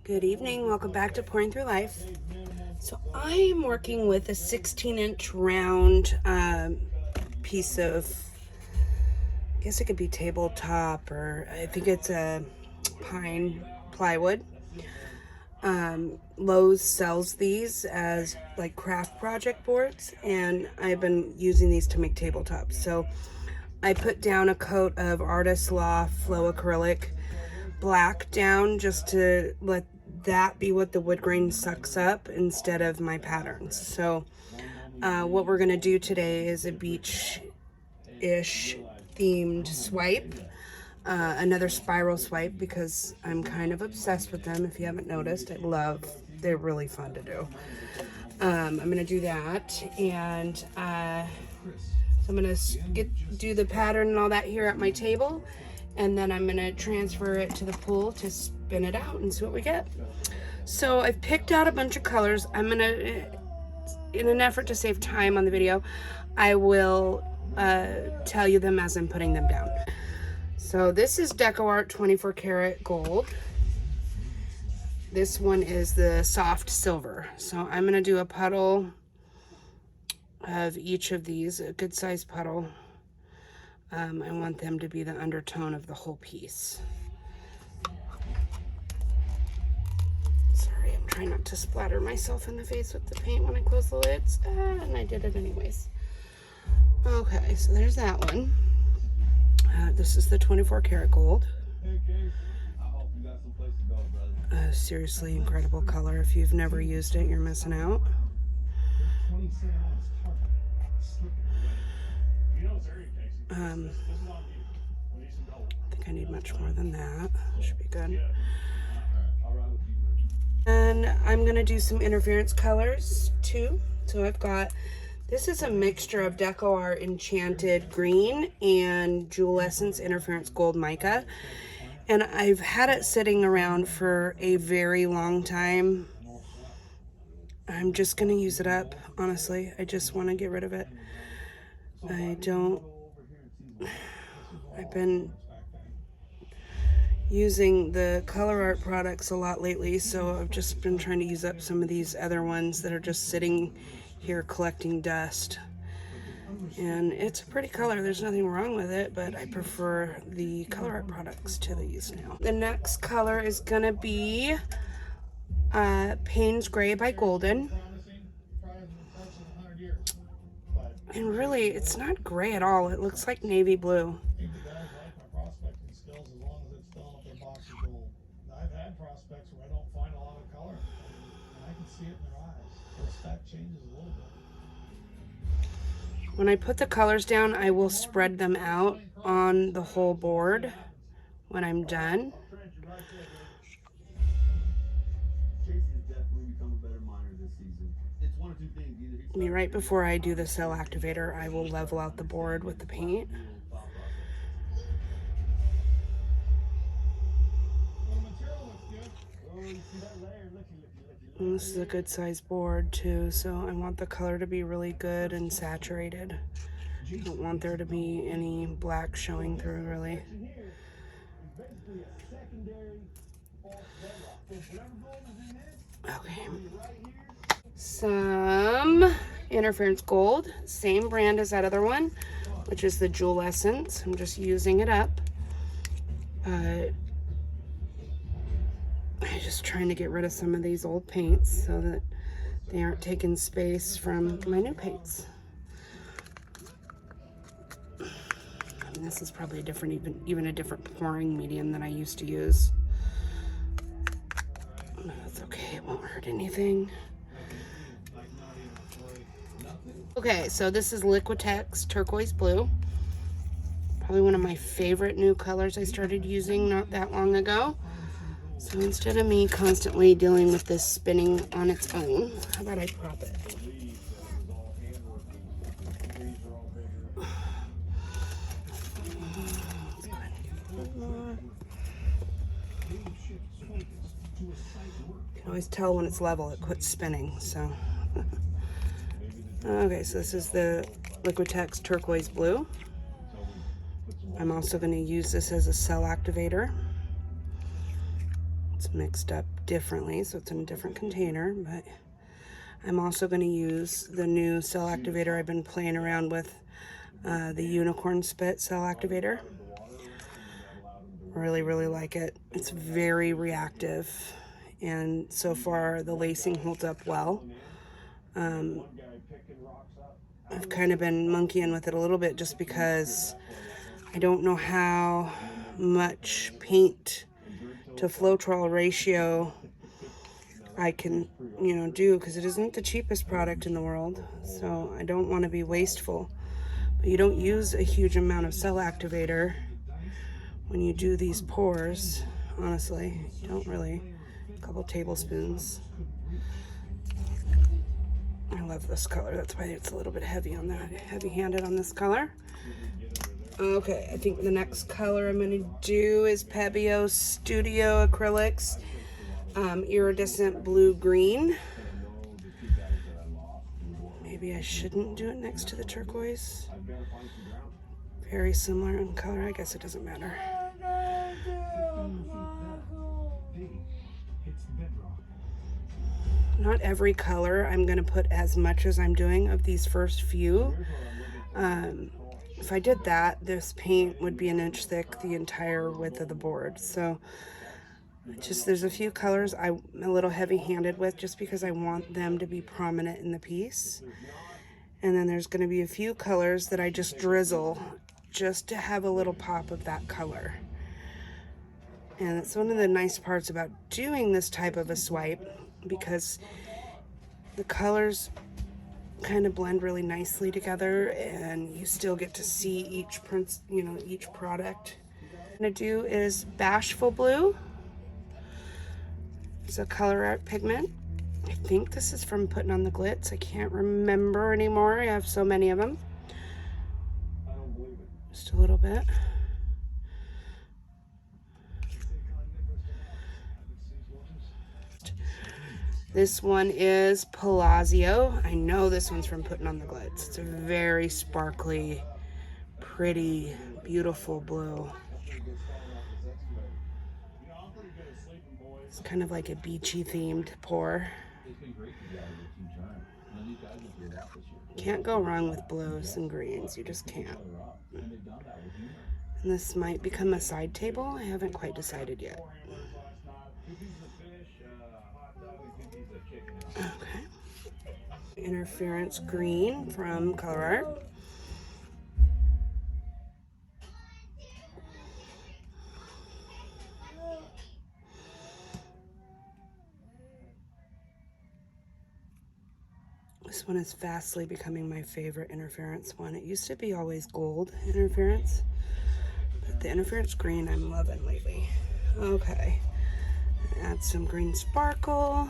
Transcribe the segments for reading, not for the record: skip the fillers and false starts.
Good evening, welcome back to Pouring Through Life. So I am working with a 16-inch round piece of, I guess it could be tabletop, or I think it's a pine plywood. Lowe's sells these as like craft project boards, and I've been using these to make tabletops. So I put down a coat of Artist Loft Flow Acrylic black down just to let that be what the wood grain sucks up instead of my patterns. So what we're gonna do today is a beach-ish themed swipe, another spiral swipe, because I'm kind of obsessed with them. If you haven't noticed, they're really fun to do. I'm gonna do that, and so I'm gonna do the pattern and all that here at my table, and then I'm gonna transfer it to the pool to spin it out and see what we get. So I've picked out a bunch of colors. I'm gonna, in an effort to save time on the video, I will tell you them as I'm putting them down. So this is DecoArte 24 karat gold. This one is the soft silver. So I'm gonna do a puddle of each of these, a good sized puddle. I want them to be the undertone of the whole piece. Sorry, I'm trying not to splatter myself in the face with the paint when I close the lids. And I did it anyways. Okay, so there's that one. This is the 24 karat gold. Seriously incredible color. If you've never used it, you're missing out. I think I need much more than that. Should be good. And I'm gonna do some interference colors too. So I've got, this is a mixture of DecoArte Enchanted Green and Jewelescence Interference Gold Mica. And I've had it sitting around for a very long time. I'm just gonna use it up, honestly. I just wanna get rid of it. I've been using the ColourArte products a lot lately, so I've just been trying to use up some of these other ones that are just sitting here collecting dust. And it's a pretty color, there's nothing wrong with it, but I prefer the ColourArte products to these now. The next color is gonna be Payne's Gray by Golden. And really, it's not gray at all. It looks like navy blue. I've had prospects where I don't find a lot of color, and I can see it in their eyes. The spec changes a little bit. When I put the colors down, I will spread them out on the whole board when I'm done. I mean, right before I do the cell activator, I will level out the board with the paint. And this is a good size board too, so I want the color to be really good and saturated. I don't want there to be any black showing through, really. Okay. Some interference gold, same brand as that other one, which is the Jewelescence. I'm just using it up. I'm just trying to get rid of some of these old paints so that they aren't taking space from my new paints. And this is probably a different, even a different pouring medium than I used to use. That's okay, it won't hurt anything. Okay, so this is Liquitex Turquoise Blue. Probably one of my favorite new colors I started using not that long ago. So instead of me constantly dealing with this spinning on its own, how about I prop it? You can always tell when it's level, it quits spinning, so. Okay, so this is the Liquitex Turquoise Blue. I'm also going to use this as a cell activator. It's mixed up differently, so it's in a different container, but I'm also going to use the new cell activator I've been playing around with, the unicorn spit cell activator. Really, really like it. It's very reactive, and so far the lacing holds up well. I've kind of been monkeying with it a little bit just because I don't know how much paint to Floetrol ratio I can, do, because it isn't the cheapest product in the world, so I don't want to be wasteful. But you don't use a huge amount of cell activator when you do these pours, honestly. You don't really. A couple tablespoons. I love this color. That's why it's a little bit heavy on that. Heavy-handed on this color. Okay, I think the next color I'm going to do is Pebeo Studio Acrylics, iridescent blue-green. Maybe I shouldn't do it next to the turquoise. Very similar in color. I guess it doesn't matter. Not every color I'm going to put as much as I'm doing of these first few. If I did that, this paint would be an inch thick the entire width of the board. So there's a few colors I'm a little heavy-handed with just because I want them to be prominent in the piece. And then there's going to be a few colors that I just drizzle just to have a little pop of that color. And it's one of the nice parts about doing this type of a swipe, because the colors kind of blend really nicely together and you still get to see each print, each product. What I'm going to do is Bashful Blue. It's a ColourArte pigment. I think this is from putting on the glitz. I can't remember anymore. I have so many of them. Just a little bit. This one is Palazzo. I know this one's from putting on the glitz. It's a very sparkly, pretty, beautiful blue. It's kind of like a beachy themed pour. Can't go wrong with blues and greens. You just can't. And this might become a side table. I haven't quite decided yet. Okay. Interference green from ColourArte. This one is fastly becoming my favorite interference one. It used to be always gold interference, but the interference green I'm loving lately. Okay. Add some green sparkle.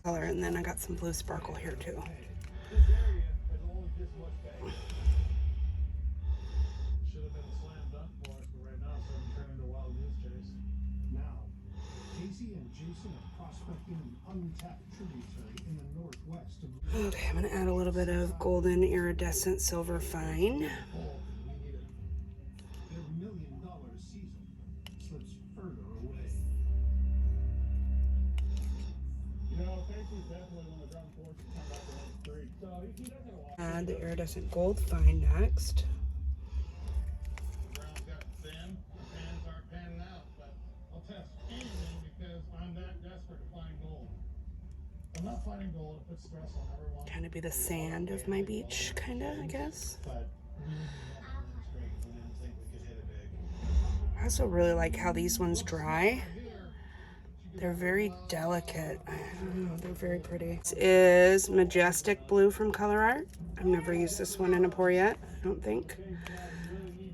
Color, and then I got some blue sparkle here too. Okay, I'm gonna add a little bit of golden iridescent silver fine. Add the iridescent gold fine next. Kind of be the sand of my beach, kind of, I guess. I also really like how these ones dry. They're very delicate. I don't know, they're very pretty. This is Majestic Blue from ColourArte. I've never used this one in a pour yet, I don't think.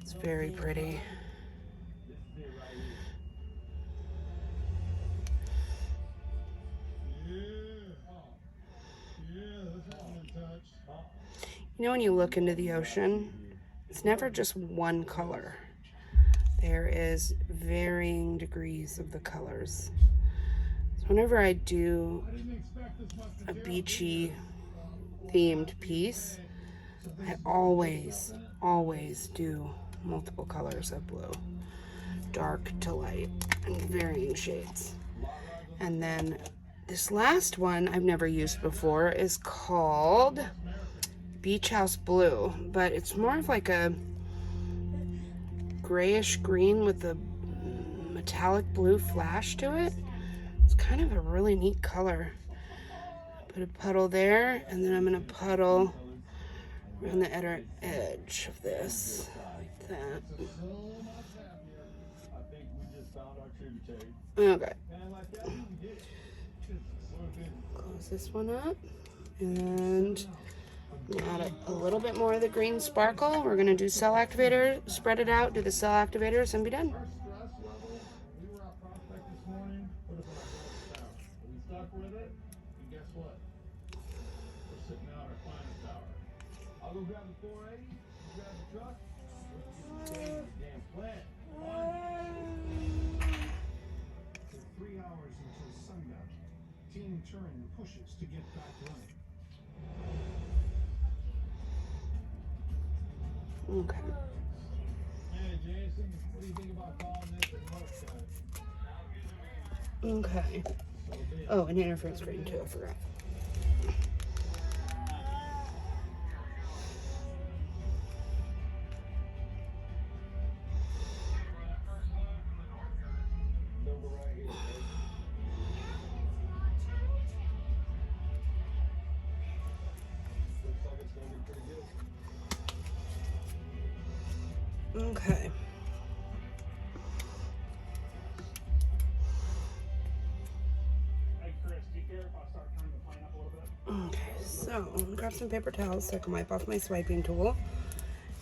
It's very pretty. You know, when you look into the ocean, it's never just one color. There is varying degrees of the colors. whenever I do a beachy themed piece, I always do multiple colors of blue, dark to light, and varying shades. And then this last one I've never used before is called Beach House Blue, but it's more of like a grayish green with a metallic blue flash to it. It's kind of a really neat color. Put a puddle there, and then I'm gonna puddle around the outer edge of this, like that. Okay. Close this one up, and add a little bit more of the green sparkle. We're gonna do cell activator, spread it out, do the cell activators, and be done. I'll go grab the 480, grab the truck. Damn plant. 3 hours until sundown. Team Turing pushes to get back running. Okay. Hey Jason, what do you think about calling this a remote guy? Okay. Oh, and interference screen too, I forgot. Number right here, okay? Looks like it's gonna be pretty good. Okay. Hey Chris, do you care if I start turning the plane up a little bit? Okay, so I'm gonna grab some paper towels so I can wipe off my swiping tool.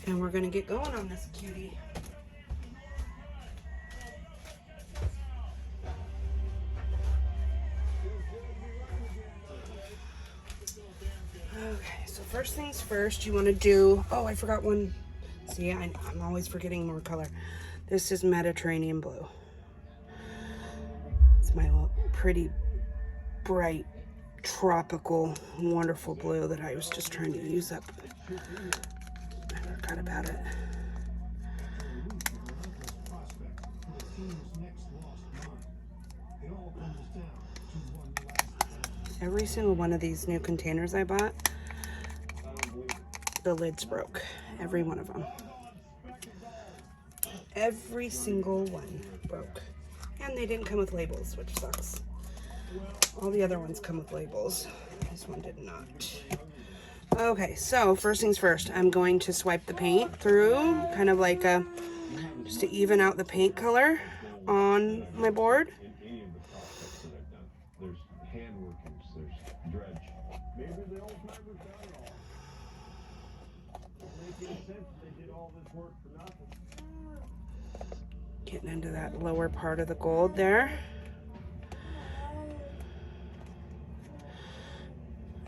And we're gonna get going on this cutie. Okay, so first things first, you wanna do, oh, I forgot one. See, I'm always forgetting more color. This is Mediterranean blue. It's my little pretty bright, tropical, wonderful blue that I was just trying to use up. I forgot about it. Every single one of these new containers I bought, the lids broke. Every one of them. Every single one broke. And they didn't come with labels, which sucks. All the other ones come with labels. This one did not. Okay, so first things first, I'm going to swipe the paint through, kind of like a, just to even out the paint color on my board. There's hand workings, there's dredge. Maybe the old timers got it all. It makes sense they did all this work for nothing. Getting into that lower part of the gold there.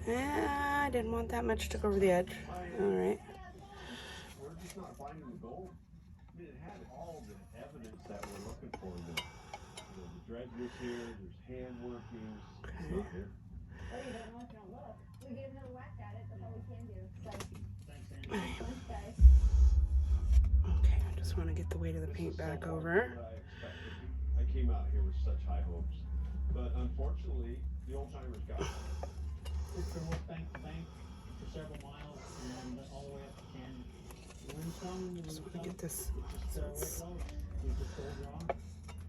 I didn't want that much to go over the edge. All right. We're just not finding the gold. I mean, it had all the evidence that we're looking for. The dredge was here, there's hand workings. It's not here. Well, you don't know if you don't look. We get another whack at it, that's all we can do. So, Thanks, Andy. thanks, guys. Okay, I just want to get the weight of the paint back over. I came out here with such high hopes, but unfortunately, the old timers got it. It's been worked bank to bank for several miles and all the way up to Canyon. The wind's coming, the wind's Just want to coming. get this. It's way close. We just hold wrong.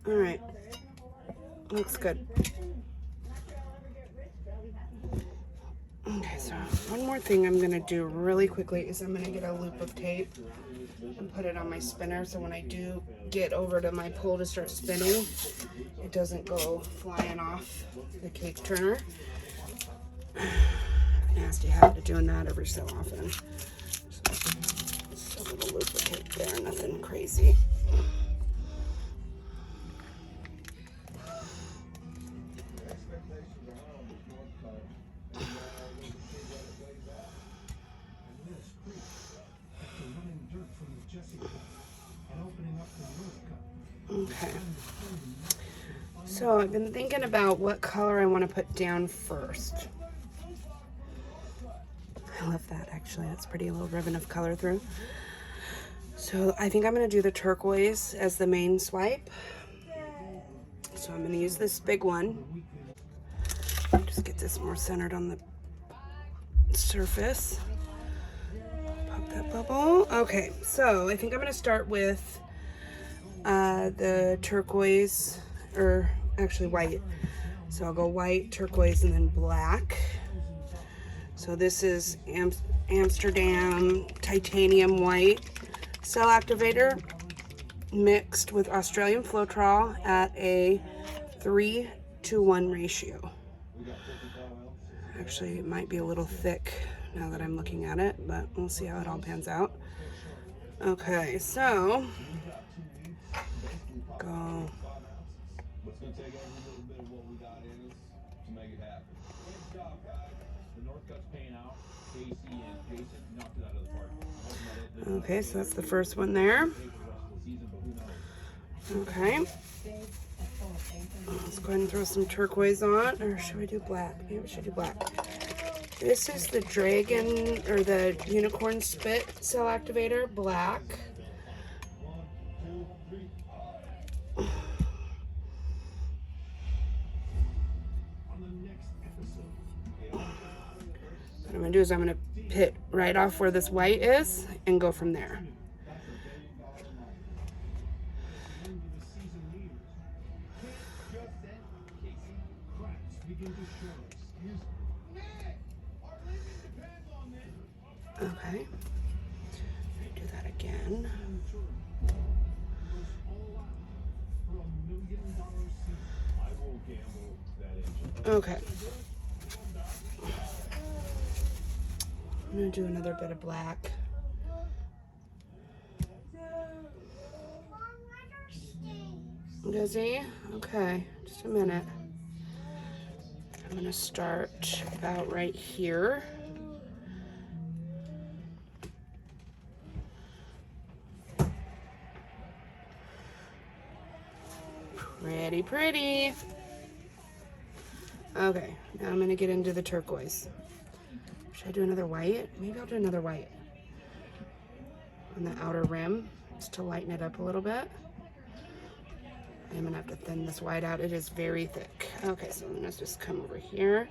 All right, No, there isn't a whole lot of gold. looks good. Not sure I'll ever get rich, but I'll be happy to. Okay, so one more thing I'm gonna do really quickly is I'm gonna get a loop of tape and put it on my spinner so when I do get over to my pole to start spinning, it doesn't go flying off the cake turner. Nasty habit of doing that every so often. Just a little loop of tape there, nothing crazy. Okay, so So I've been thinking about what color I want to put down first. I love that, actually. That's pretty, little ribbon of color through. So I think I'm going to do the turquoise as the main swipe. So I'm going to use this big one. Just get this more centered on the surface. Pop that bubble. Okay, so I think I'm going to start with the turquoise, or actually white. So I'll go white, turquoise, and then black. So this is Amsterdam titanium white cell activator mixed with Australian Floetrol at a 3:1 ratio. Actually, it might be a little thick now that I'm looking at it, but we'll see how it all pans out. Okay, so go. What's going to take every little bit of what we got in us to make it happen. Good job, guys. The North Cuts Payne out. Casey and Jason knocked it out of the park. Okay, so that's the first one there. Okay. Let's go ahead and throw some turquoise on, or should we do black? Maybe we should do black. This is the dragon, or the unicorn spit cell activator, black. What I'm gonna do is I'm gonna hit right off where this white is and go from there. Okay. Do that again. Okay. I'm gonna do another bit of black. Does he? Okay, just a minute. I'm gonna start about right here. Pretty, pretty. Okay, now I'm gonna get into the turquoise. Should I do another white? Maybe I'll do another white on the outer rim just to lighten it up a little bit. I'm gonna have to thin this white out. It is very thick. Okay, so I'm gonna just come over here.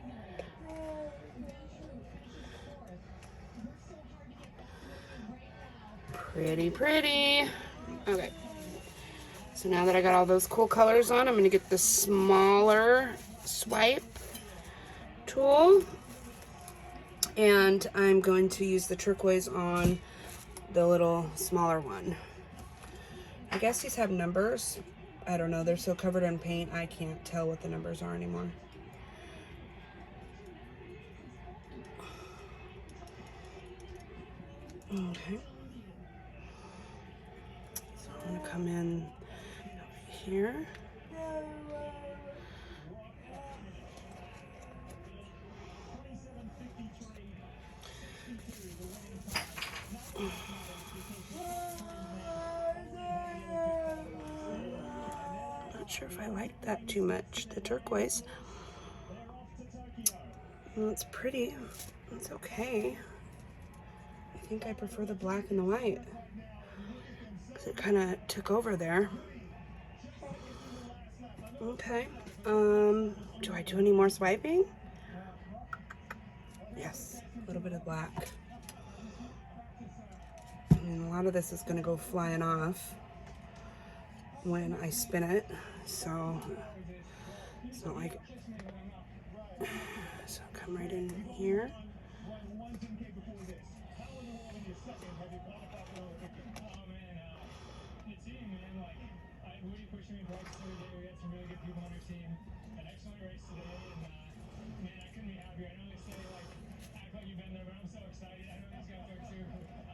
Pretty, pretty. Okay. So now that I got all those cool colors on, I'm gonna get the smaller swipe tool. And I'm going to use the turquoise on the little smaller one. I guess these have numbers. I don't know, they're so covered in paint, I can't tell what the numbers are anymore. Okay. So I'm gonna come in here. Not sure if I like that too much, the turquoise. Well, it's pretty. It's okay. I think I prefer the black and the white because it kind of took over there. Okay. Do I do any more swiping? Yes, a little bit of black. And a lot of this is going to go flying off when I spin it, so it's not like, so come right in here.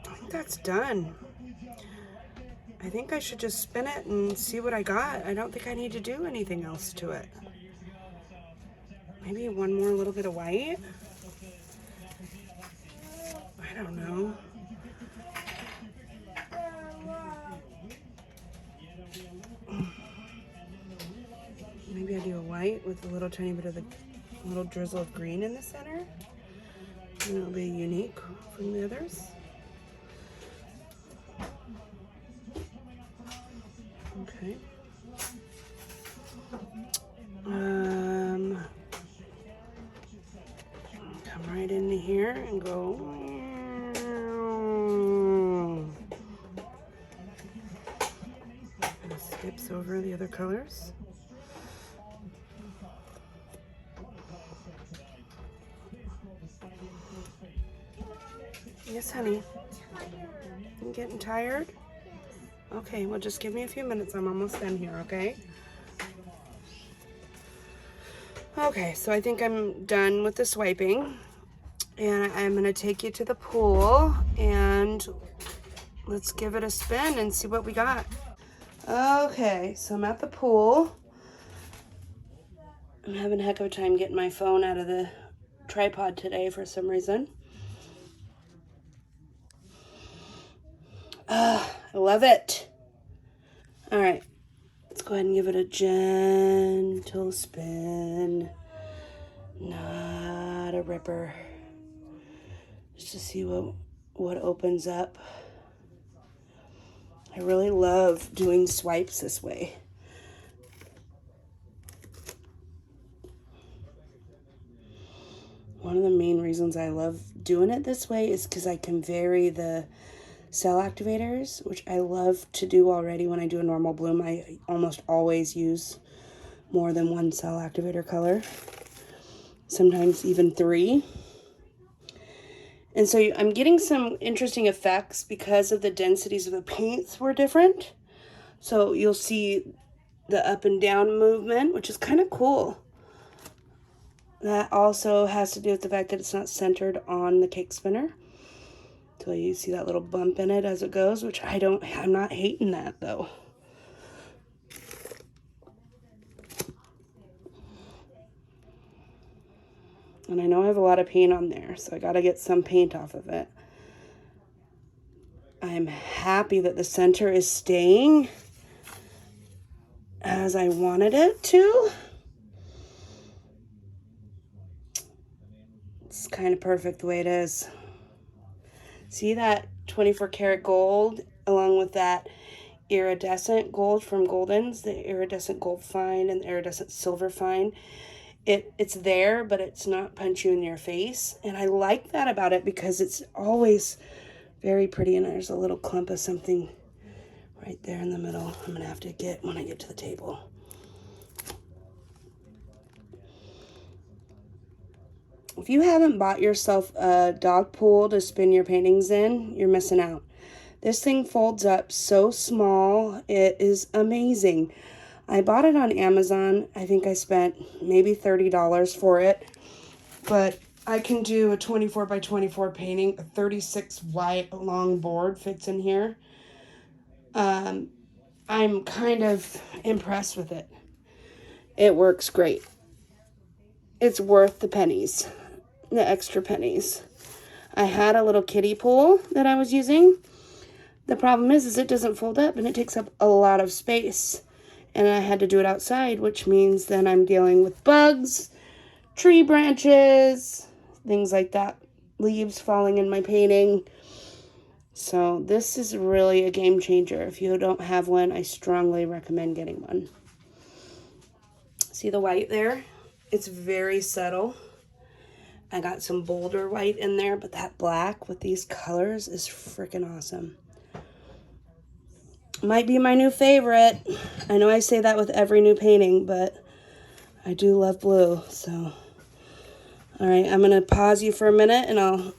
I think that's done. I think I should just spin it and see what I got. I don't think I need to do anything else to it. Maybe one more little bit of white. I don't know. Maybe I do with a little tiny bit of the little drizzle of green in the center. And it'll be unique from the others. Okay. Come right into here and go. And skips over the other colors. Yes, honey. You getting tired? Okay, well, just give me a few minutes. I'm almost done here, okay? Okay, so I think I'm done with the swiping. And I'm going to take you to the pool and let's give it a spin and see what we got. Okay, so I'm at the pool. I'm having a heck of a time getting my phone out of the tripod today for some reason. I love it. All right, let's go ahead and give it a gentle spin. Not a ripper. Just to see what opens up. I really love doing swipes this way. One of the main reasons I love doing it this way is because I can vary the cell activators, which I love to do already when I do a normal bloom. I almost always use more than one cell activator color, sometimes even 3. And so I'm getting some interesting effects because of the densities of the paints were different. So you'll see the up and down movement, which is kind of cool. That also has to do with the fact that it's not centered on the cake spinner. So you see that little bump in it as it goes, which I'm not hating that though. And I know I have a lot of paint on there, so I got to get some paint off of it. I'm happy that the center is staying as I wanted it to. It's kind of perfect the way it is. See that 24 karat gold along with that iridescent gold from Goldens, the iridescent gold fine and the iridescent silver fine. It's there, but it's not punch you in your face. And I like that about it because it's always very pretty. And there's a little clump of something right there in the middle I'm going to have to get when I get to the table. If you haven't bought yourself a dog pool to spin your paintings in, you're missing out. This thing folds up so small. It is amazing. I bought it on Amazon. I think I spent maybe $30 for it. But I can do a 24 by 24 painting. A 36 wide long board fits in here. I'm kind of impressed with it. It works great. It's worth the pennies. The extra pennies. I had a little kiddie pool that I was using. The problem is it doesn't fold up and it takes up a lot of space. And I had to do it outside, which means then I'm dealing with bugs, tree branches, things like that, leaves falling in my painting. So this is really a game changer. If you don't have one, I strongly recommend getting one. See the white there? It's very subtle. I got some bolder white in there, but that black with these colors is freaking awesome. Might be my new favorite. I know I say that with every new painting, but I do love blue, so. All right, I'm gonna pause you for a minute and I'll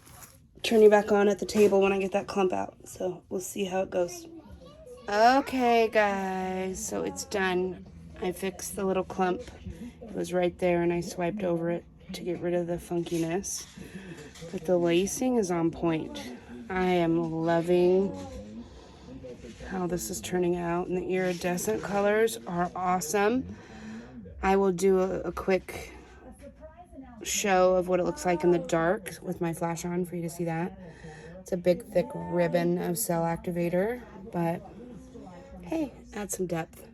turn you back on at the table when I get that clump out. So we'll see how it goes. Okay, guys, so it's done. I fixed the little clump. It was right there and I swiped over it to get rid of the funkiness. But the lacing is on point. I am loving how this is turning out, and the iridescent colors are awesome. I will do a quick show of what it looks like in the dark with my flash on for you to see that. It's a big thick ribbon of cell activator, but hey, add some depth.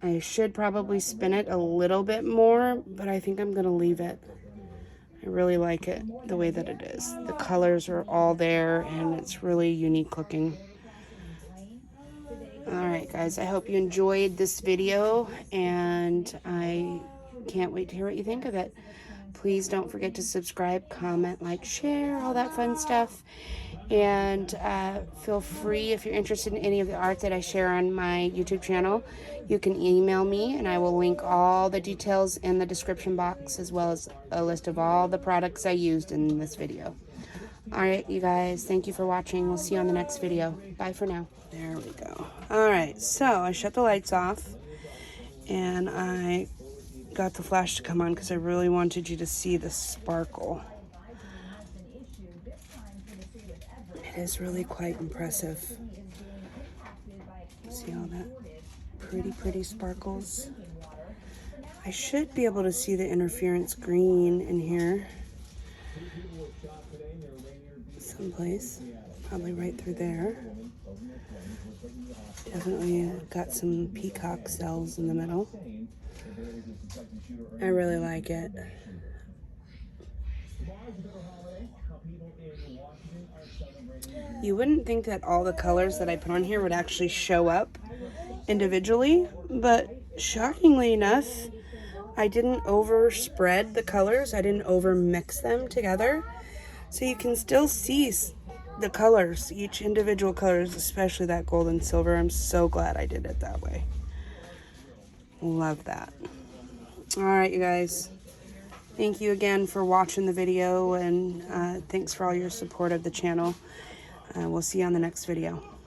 I should probably spin it a little bit more, but I think I'm gonna leave it. I really like it the way that it is. The colors are all there and it's really unique looking. Alright guys, I hope you enjoyed this video and I can't wait to hear what you think of it. Please don't forget to subscribe, comment, like, share, all that fun stuff. And feel free, if you're interested in any of the art that I share on my YouTube channel, you can email me and I will link all the details in the description box, as well as a list of all the products I used in this video. Alright, you guys, thank you for watching. We'll see you on the next video. Bye for now. There we go. Alright, so I shut the lights off and I got the flash to come on because I really wanted you to see the sparkle. It is really quite impressive. See all that pretty sparkles? I should be able to see the interference green in here someplace, probably right through there. Definitely got some peacock cells in the middle. I really like it. You wouldn't think that all the colors that I put on here would actually show up individually, but shockingly enough, I didn't overspread the colors. I didn't over mix them together. So you can still see the colors, each individual colors, especially that gold and silver. I'm so glad I did it that way. Love that. All right, you guys. Thank you again for watching the video, and thanks for all your support of the channel. We'll see you on the next video.